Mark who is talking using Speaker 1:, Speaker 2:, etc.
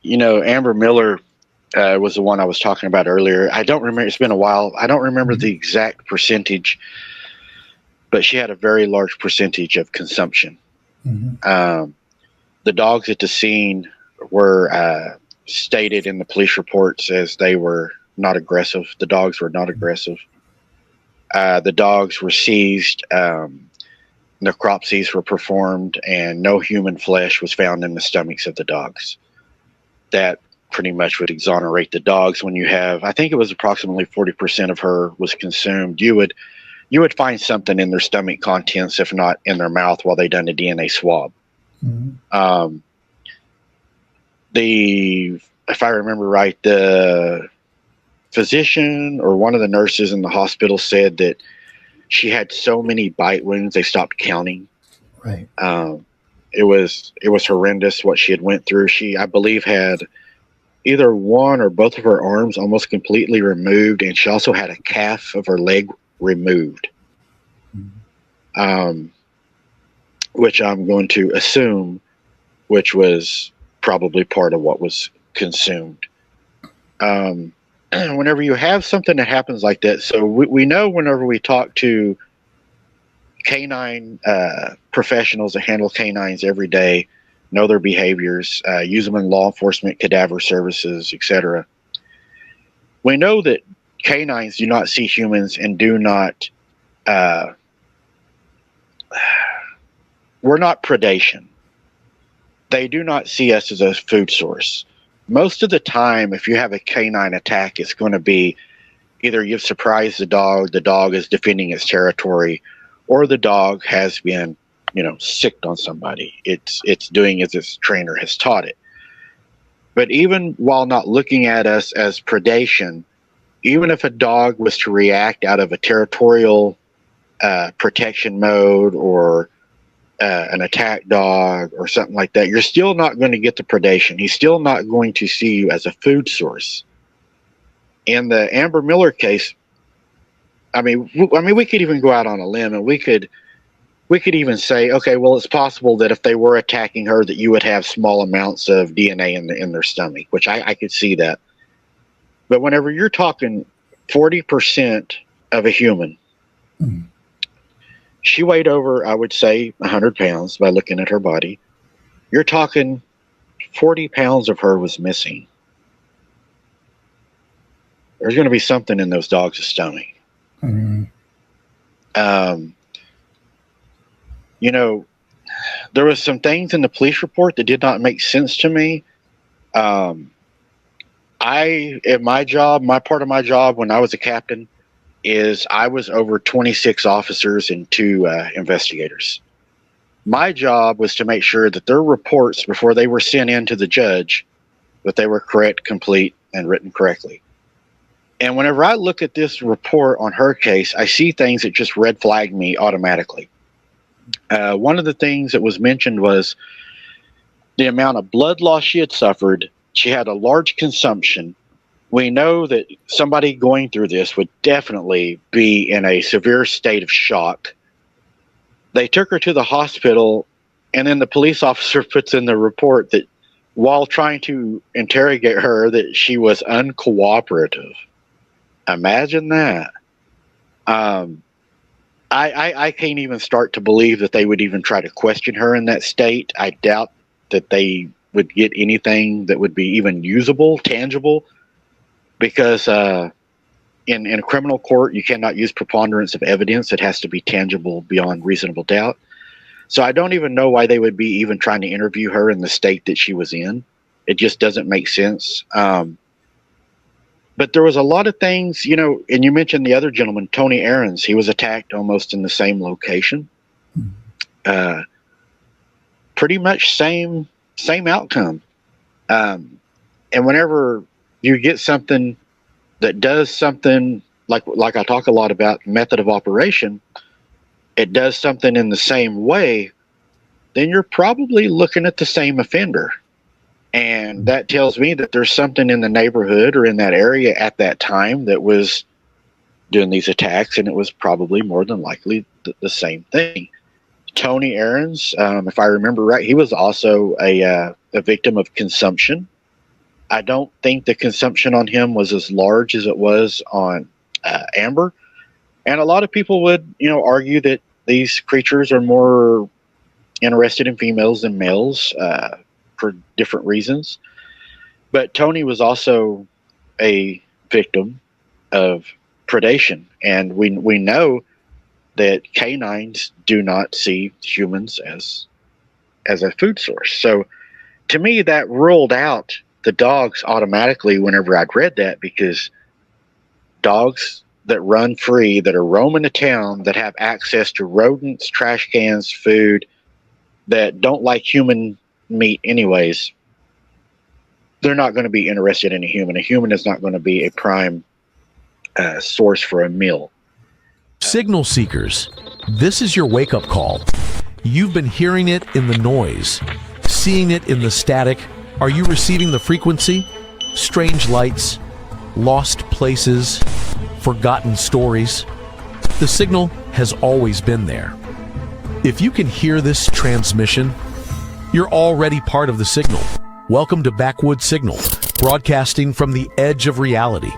Speaker 1: Amber Miller was the one I was talking about earlier. I don't remember. It's been a while. I don't remember the exact percentage, but she had a very large percentage of consumption. The dogs at the scene were stated in the police reports as they were not aggressive. The dogs were not aggressive. The dogs were seized. Necropsies were performed, and no human flesh was found in the stomachs of the dogs. That pretty much would exonerate the dogs. When you have, I think it was approximately 40% of her was consumed, you would find something in their stomach contents, if not in their mouth, while they done a DNA swab. If I remember right, the physician or one of the nurses in the hospital said that she had so many bite wounds they stopped counting.
Speaker 2: Right.
Speaker 1: It was horrendous what she had went through. She, I believe, had either one or both of her arms almost completely removed, and she also had a calf of her leg removed. Which I'm going to assume, which was probably part of what was consumed. Whenever you have something that happens like that, so we know whenever we talk to canine professionals that handle canines every day, know their behaviors, use them in law enforcement, cadaver services, etc. We know that canines do not see humans and do not, we're not predation. They do not see us as a food source. Most of the time, if you have a canine attack, it's going to be either you've surprised the dog is defending its territory, or the dog has been, sicked on somebody. It's doing as its trainer has taught it. But even while not looking at us as predation, even if a dog was to react out of a territorial protection mode or an attack dog or something like that, you're still not going to get the predation. He's still not going to see you as a food source. In the Amber Miller case, I mean, we could even go out on a limb and we could even say, okay, well, it's possible that if they were attacking her, that you would have small amounts of DNA in their stomach, which I could see that. But whenever you're talking 40% of a human, she weighed over, I would say, 100 pounds by looking at her body. You're talking 40 pounds of her was missing. There's going to be something in those dogs' stomach. There was some things in the police report that did not make sense to me. At my job, my part of my job when I was a captain is I was over 26 officers and 2 investigators. My job was to make sure that their reports, before they were sent in to the judge, that they were correct, complete, and written correctly. And whenever I look at this report on her case, I see things that just red flag me automatically. One of the things that was mentioned was the amount of blood loss she had suffered. She had a large consumption. We know that somebody going through this would definitely be in a severe state of shock. They took her to the hospital, and then the police officer puts in the report that while trying to interrogate her, that she was uncooperative. Imagine that. I can't even start to believe that they would even try to question her in that state. I doubt that they would get anything that would be even usable, tangible, because in a criminal court, you cannot use preponderance of evidence. It has to be tangible beyond reasonable doubt. So I don't even know why they would be even trying to interview her in the state that she was in. It just doesn't make sense. But there was a lot of things, and you mentioned the other gentleman, Tony Aarons. He was attacked almost in the same location. Pretty much same outcome. And whenever you get something that does something like I talk a lot about method of operation, it does something in the same way, then you're probably looking at the same offender. And that tells me that there's something in the neighborhood or in that area at that time that was doing these attacks, and it was probably more than likely the same thing. Tony Aarons, if I remember right, he was also a victim of consumption. I don't think the consumption on him was as large as it was on Amber. And a lot of people would, argue that these creatures are more interested in females than males for different reasons. But Tony was also a victim of predation, and we know that canines do not see humans as a food source. So to me, that ruled out the dogs automatically whenever I'd read that, because dogs that run free, that are roaming the town, that have access to rodents, trash cans, food, that don't like human meat anyways, they're not going to be interested in a human. A human is not going to be a prime source for a meal.
Speaker 2: Signal seekers, this is your wake-up call. You've been hearing it in the noise, seeing it in the static. Are you receiving the frequency? Strange lights, lost places, forgotten stories. The signal has always been there. If you can hear this transmission, you're already part of the signal. Welcome to Backwoods Signal, broadcasting from the edge of reality.